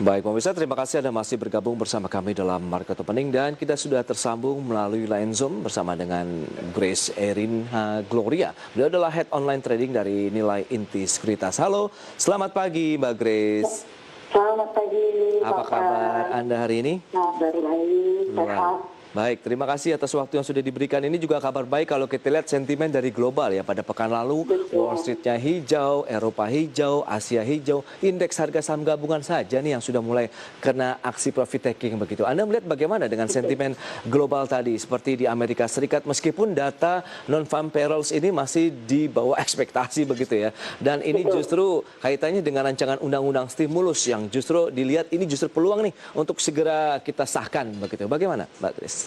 Baik, pemirsa, terima kasih Anda masih bergabung bersama kami dalam Market Opening dan kita sudah tersambung melalui line Zoom bersama dengan Grace Erin Gloria. Beliau adalah Head Online Trading dari Nilai Inti Sekuritas. Halo, selamat pagi Mbak Grace. Selamat pagi, Apa kabar Anda hari ini? Dari baik, sehat. Baik, terima kasih atas waktu yang sudah diberikan. Ini juga kabar baik kalau kita lihat sentimen dari global ya. Pada pekan lalu, Wall Street-nya hijau, Eropa hijau, Asia hijau. Indeks harga saham gabungan saja nih yang sudah mulai kena aksi profit taking begitu. Anda melihat bagaimana dengan sentimen global tadi? Seperti di Amerika Serikat, meskipun data non-farm payrolls ini masih di bawah ekspektasi begitu ya. Dan ini justru kaitannya dengan rancangan undang-undang stimulus yang justru dilihat ini justru peluang nih untuk segera kita sahkan begitu. Bagaimana Mbak Grace?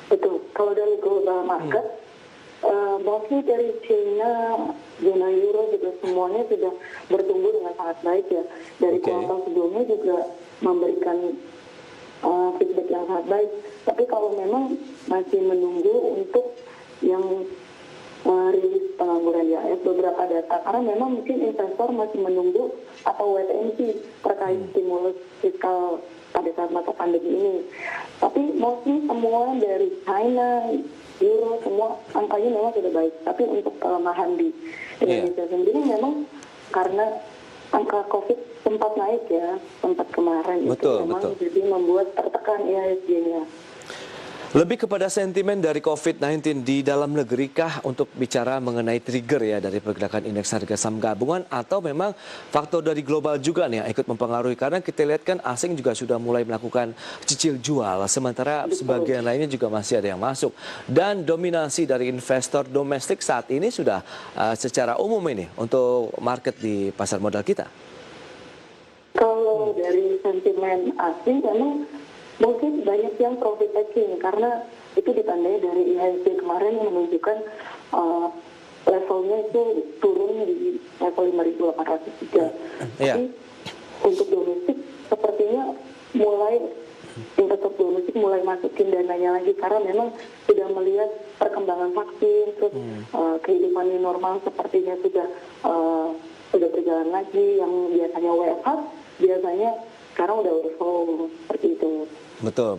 Betul, kalau dari global market, mostly dari China, zona euro juga semuanya sudah bertumbuh dengan sangat baik ya. Dari kuartal sebelumnya juga memberikan feedback yang sangat baik. Tapi kalau memang masih menunggu untuk yang rilis pengangguran di AS beberapa data, karena memang mungkin investor masih menunggu atau wait and see terkait stimulus fiskal pada saat masa pandemi ini. Tapi mostly semua dari China, Euro, semua angkanya memang sudah baik. Tapi untuk pelemahan di Indonesia sendiri memang karena angka COVID sempat naik ya, sempat kemarin itu memang jadi membuat tertekan IHSG-nya. Lebih kepada sentimen dari COVID-19 di dalam negeri kah untuk bicara mengenai trigger ya dari pergerakan indeks harga saham gabungan atau memang faktor dari global juga nih yang ikut mempengaruhi karena kita lihat kan asing juga sudah mulai melakukan cicil jual sementara sebagian lainnya juga masih ada yang masuk dan dominasi dari investor domestik saat ini sudah secara umum ini untuk market di pasar modal kita. Kalau dari sentimen asing memang mungkin banyak yang profit taking karena itu ditandai dari IHSG kemarin yang menunjukkan levelnya itu turun di level 5.803. Tapi untuk domestik sepertinya mulai investor domestik mulai masukin dananya lagi karena memang sudah melihat perkembangan vaksin, terus kehidupan new normal sepertinya sudah berjalan lagi yang biasanya WFH biasanya sekarang udah overflow seperti itu. Betul.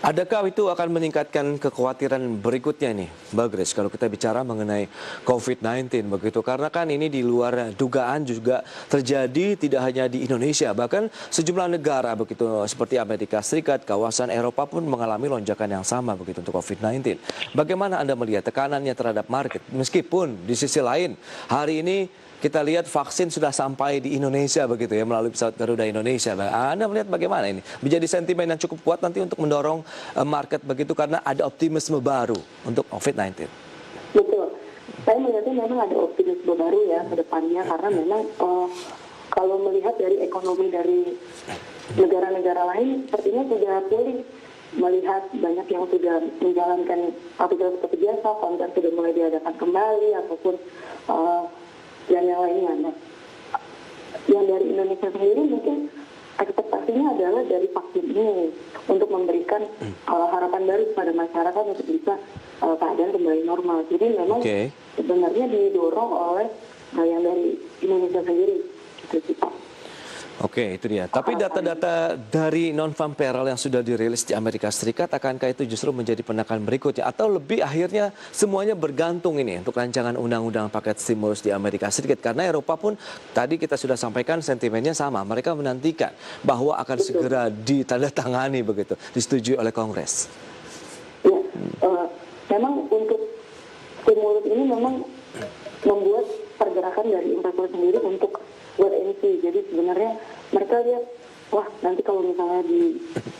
Adakah itu akan meningkatkan kekhawatiran berikutnya nih, Mbak Grace, kalau kita bicara mengenai COVID-19 begitu? Karena kan ini di luar dugaan juga terjadi tidak hanya di Indonesia, bahkan sejumlah negara begitu seperti Amerika Serikat, kawasan Eropa pun mengalami lonjakan yang sama begitu untuk COVID-19. Bagaimana Anda melihat tekanannya terhadap market? Meskipun di sisi lain hari ini kita lihat vaksin sudah sampai di Indonesia begitu ya melalui pesawat Garuda Indonesia. Anda melihat bagaimana ini? Menjadi sentimen yang cukup kuat nanti untuk mendorong market begitu karena ada optimisme baru untuk COVID-19. Betul. Saya melihatnya memang ada optimisme baru ya ke depannya karena memang kalau melihat dari ekonomi dari negara-negara lain sepertinya sudah pulih. Melihat banyak yang sudah menjalankan aktivitas seperti biasa, konser sudah mulai diadakan kembali ataupun dan yang lainnya. Nah, yang dari Indonesia sendiri mungkin ekspektasinya adalah dari vaksin ini untuk memberikan harapan baru kepada masyarakat untuk bisa keadaan kembali normal. Jadi memang sebenarnya didorong oleh yang dari Indonesia sendiri. Gitu sih, Pak. Oke, itu dia. Tapi data-data dari non-farm payroll yang sudah dirilis di Amerika Serikat, akankah itu justru menjadi penekan berikutnya? Atau lebih akhirnya semuanya bergantung ini untuk rancangan undang-undang paket stimulus di Amerika Serikat? Karena Eropa pun tadi kita sudah sampaikan sentimennya sama. Mereka menantikan bahwa akan segera ditandatangani begitu, disetujui oleh Kongres. Ya, memang untuk stimulus ini memang membuat pergerakan dari investor sendiri untuk buat NC. Jadi sebenarnya mereka lihat, wah nanti kalau misalnya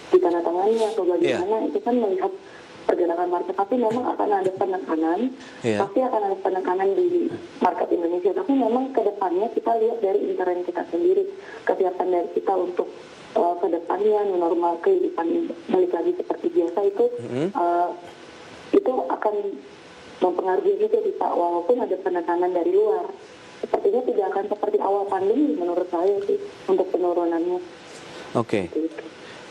ditandatangani atau bagaimana, itu kan melihat pergerakan market. Tapi memang akan ada penekanan, pasti akan ada penekanan di market Indonesia. Tapi memang ke depannya kita lihat dari intern kita sendiri, kesiapan dari kita untuk ke depannya normal kehidupan balik lagi seperti biasa itu akan mempengaruhi juga bisa walaupun ada penekanan dari luar. Sepertinya tidak akan seperti awal pandemi menurut saya sih untuk penurunannya. Oke.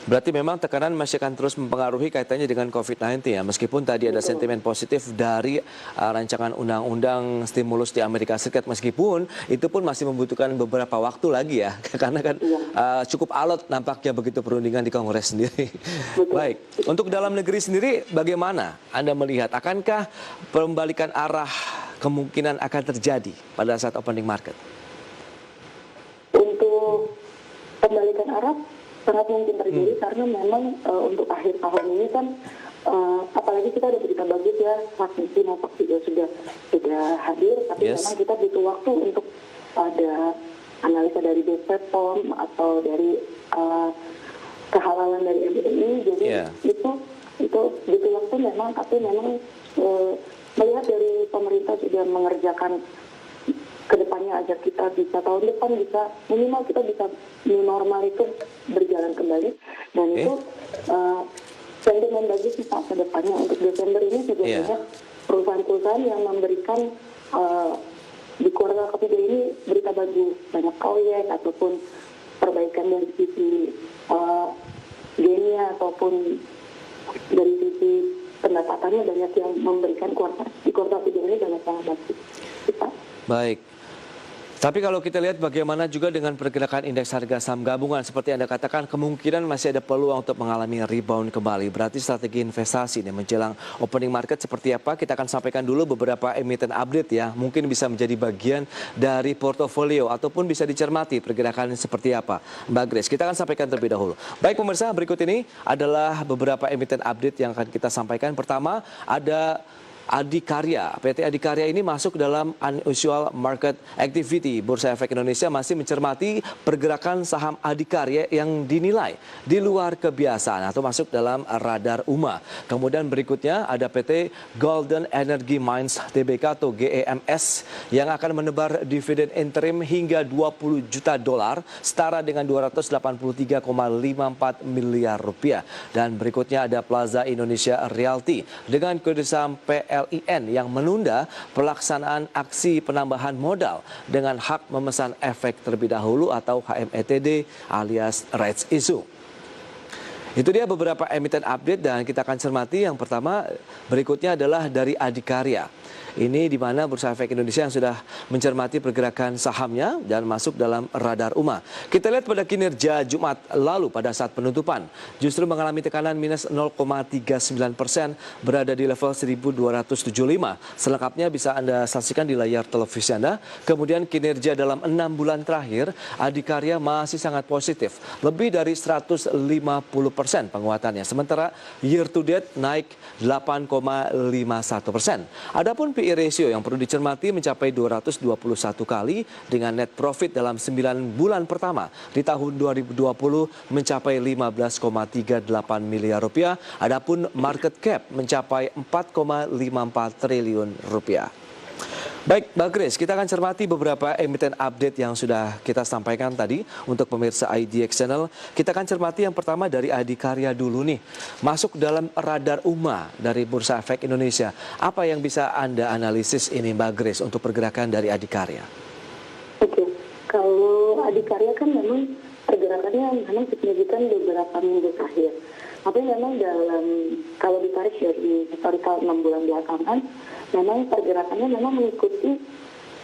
Berarti memang tekanan masih akan terus mempengaruhi kaitannya dengan COVID-19 ya, meskipun tadi ada sentimen positif dari rancangan undang-undang stimulus di Amerika Serikat, meskipun itu pun masih membutuhkan beberapa waktu lagi ya, karena kan cukup alot nampaknya begitu perundingan di Kongres sendiri. Baik, untuk dalam negeri sendiri bagaimana Anda melihat, akankah pembalikan arah kemungkinan akan terjadi pada saat opening market? Untuk pembalikan arah sangat mungkin terjadi karena memang untuk akhir tahun ini kan apalagi kita ada berita bagus ya, vaksin Sinovac juga sudah hadir, tapi memang kita butuh waktu untuk ada analisa dari BPOM atau dari kehalalan dari MUI, jadi itu butuh waktu memang, tapi memang melihat dari pemerintah sudah mengerjakan kedepannya agar kita bisa tahun depan bisa minimal kita bisa new normal itu berjalan kembali, dan itu sentimen bagus sih Pak ke depannya. Untuk Desember ini juga banyak perusahaan-perusahaan yang memberikan di kuartal ketiga ini berita bagus, banyak proyek ataupun perbaikan dari sisi gainnya ataupun dari sisi pendapatannya, banyak yang memberikan di kuartal ketiga ini banyak yang bagus. Baik. Tapi kalau kita lihat bagaimana juga dengan pergerakan indeks harga saham gabungan, seperti Anda katakan kemungkinan masih ada peluang untuk mengalami rebound kembali. Berarti strategi investasi nih menjelang opening market seperti apa? Kita akan sampaikan dulu beberapa emiten update ya. Mungkin bisa menjadi bagian dari portofolio ataupun bisa dicermati pergerakan seperti apa. Mbak Grace, kita akan sampaikan terlebih dahulu. Baik pemirsa, berikut ini adalah beberapa emiten update yang akan kita sampaikan. Pertama ada Adikarya. PT Adikarya ini masuk dalam unusual market activity. Bursa Efek Indonesia masih mencermati pergerakan saham Adikarya yang dinilai di luar kebiasaan atau masuk dalam radar UMA. Kemudian berikutnya ada PT Golden Energy Mines Tbk atau GEMS yang akan menebar dividen interim hingga 20 juta dolar, setara dengan 283,54 miliar rupiah. Dan berikutnya ada Plaza Indonesia Realty dengan kode saham PLIN yang menunda pelaksanaan aksi penambahan modal dengan hak memesan efek terlebih dahulu atau HMETD alias rights issue. Itu dia beberapa emiten update dan kita akan cermati. Yang pertama berikutnya adalah dari Adikarya. Ini di mana Bursa Efek Indonesia yang sudah mencermati pergerakan sahamnya dan masuk dalam radar UMA. Kita lihat pada kinerja Jumat lalu pada saat penutupan justru mengalami tekanan minus 0,39%, berada di level 1275. Selengkapnya bisa Anda saksikan di layar televisi Anda. Kemudian kinerja dalam 6 bulan terakhir Adikarya masih sangat positif, lebih dari 150% penguatannya. Sementara year to date naik 8,51%. Adapun PE ratio yang perlu dicermati mencapai 221 kali dengan net profit dalam 9 bulan pertama di tahun 2020 mencapai 15,38 miliar rupiah. Adapun market cap mencapai 4,54 triliun rupiah. Baik, Mbak Grace, kita akan cermati beberapa emiten update yang sudah kita sampaikan tadi untuk pemirsa IDX Channel. Kita akan cermati yang pertama dari Adikarya dulu nih. Masuk dalam radar UMA dari Bursa Efek Indonesia. Apa yang bisa Anda analisis ini, Mbak Grace, untuk pergerakan dari Adikarya? Oke, kalau Adikarya kan memang pergerakannya memang signifikan beberapa minggu terakhir. Tapi memang kalau ditarik dari historical 6 bulan belakangan, memang pergerakannya memang mengikuti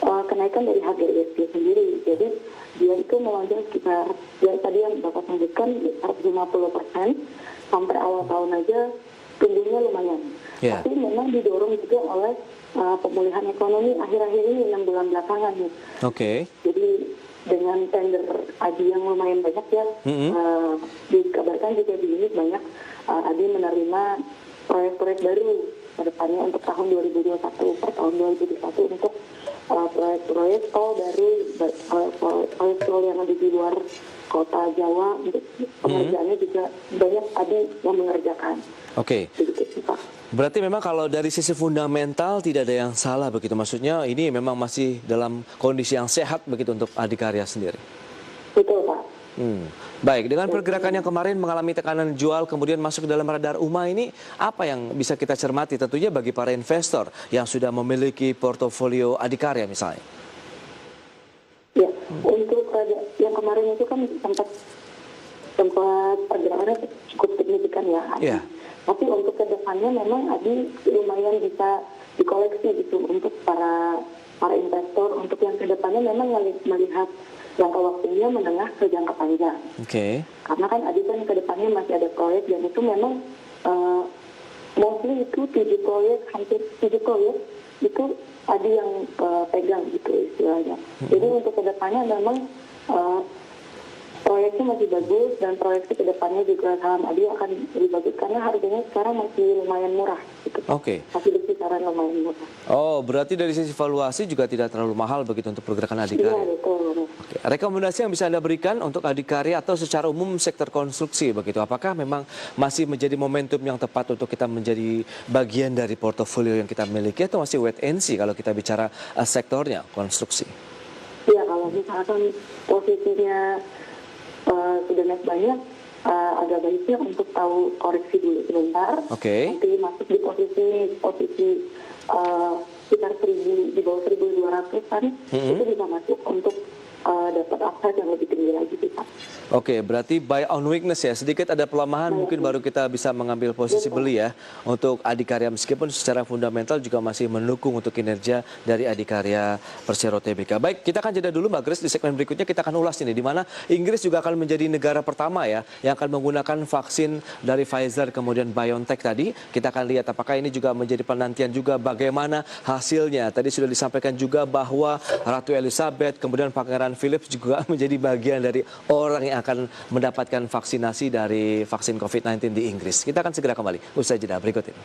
kenaikan dari harga ISG sendiri. Jadi dia itu melonjak sekitar, yang tadi yang Bapak sebutkan, 150%, sampai awal tahun aja tumbuhnya lumayan. Tapi memang didorong juga oleh pemulihan ekonomi akhir-akhir ini 6 bulan belakangan nih. Jadi dengan tender ADI yang lumayan banyak ya, dikabarkan juga di banyak ADI menerima proyek-proyek baru ke depannya untuk tahun 2021, per tahun 2021 untuk proyek-proyek tol baru, proyek tol yang ada di luar kota Jawa, untuk pengerjaannya juga banyak ADI yang mengerjakan. Berarti memang kalau dari sisi fundamental tidak ada yang salah begitu, maksudnya ini memang masih dalam kondisi yang sehat begitu untuk Adikarya sendiri. Betul Pak. Baik, dengan pergerakan yang kemarin mengalami tekanan jual kemudian masuk dalam radar UMA ini, apa yang bisa kita cermati tentunya bagi para investor yang sudah memiliki portofolio Adikarya misalnya? Ya, untuk yang kemarin itu kan sempat sempat pergerakannya cukup signifikan ya. Iya. Tapi untuk kedepannya memang Adi lumayan bisa dikoleksi gitu untuk para investor. Untuk yang kedepannya memang melihat jangka waktunya menengah ke jangka panjang. Oke. Karena kan Adi kan kedepannya masih ada proyek dan itu memang mostly itu 7 proyek, hampir 7 proyek itu Adi yang pegang gitu istilahnya. Jadi untuk kedepannya memang proyeknya masih bagus dan proyeksi kedepannya juga saham Adi akan lebih bagus karena harganya sekarang masih lumayan murah gitu. Oke. Masih di kisaran lumayan murah. Oh, berarti dari sisi valuasi juga tidak terlalu mahal begitu untuk pergerakan Iya Adikarya. betul. Oke. Rekomendasi yang bisa Anda berikan untuk Adikarya atau secara umum sektor konstruksi begitu, apakah memang masih menjadi momentum yang tepat untuk kita menjadi bagian dari portofolio yang kita miliki atau masih wait and see kalau kita bicara sektornya konstruksi? Iya kalau misalkan posisinya sudah naik banyak, agak baiknya untuk tahu koreksi dulu sebentar. Oke. Nanti masuk di posisi sekitar 1000, di bawah 1.200-an, itu bisa masuk untuk dapat upside yang lebih tinggi lagi Pak. Oke, berarti buy on weakness ya, sedikit ada pelemahan mungkin baru kita bisa mengambil posisi beli ya untuk Adikarya meskipun secara fundamental juga masih mendukung untuk kinerja dari Adikarya Persero Tbk. Baik, kita akan jeda dulu Mbak Grace, di segmen berikutnya kita akan ulas ini di mana Inggris juga akan menjadi negara pertama ya yang akan menggunakan vaksin dari Pfizer kemudian BioNTech tadi. Kita akan lihat apakah ini juga menjadi penantian juga bagaimana hasilnya. Tadi sudah disampaikan juga bahwa Ratu Elizabeth kemudian Pangeran Philip juga menjadi bagian dari orang yang akan mendapatkan vaksinasi dari vaksin COVID-19 di Inggris. Kita akan segera kembali usai jeda berikut ini.